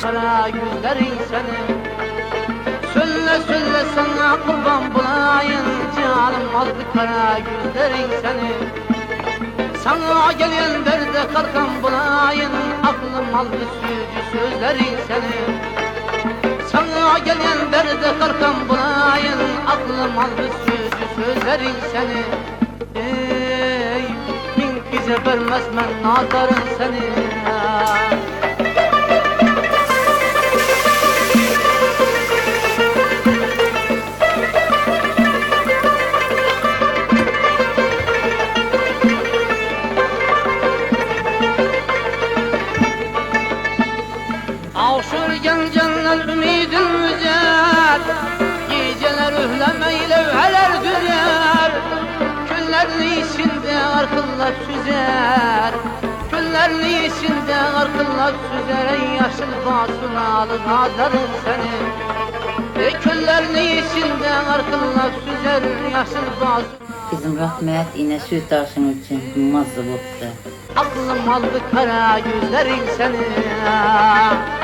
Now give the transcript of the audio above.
kara gözlerin seni. Söyle söyle sana kurban bulayım, canım aldı kara gözlerin seni. Sana gelen derde kalkan bulayım, aklım aldı sözcü sözlerin seni. Sana gelen derde kalkan bulayım, aklım aldı sözcü sözlerin seni. Ey bin bize vermez men nazarın seni. Avşur genceller ümidin müzer, geceler ühlemeyle üheler düzer. Küllerin içinde arkıllar süzer, küllerin içinde arkıllar süzer. Ey yaşıl basunalı nazarın seni. Küllerin içinde arkıllar süzer, yaşıl basunalı. Kızım rahmet yine süt taşın için mazı boptu. Aklım aldı kara gözlerin seni.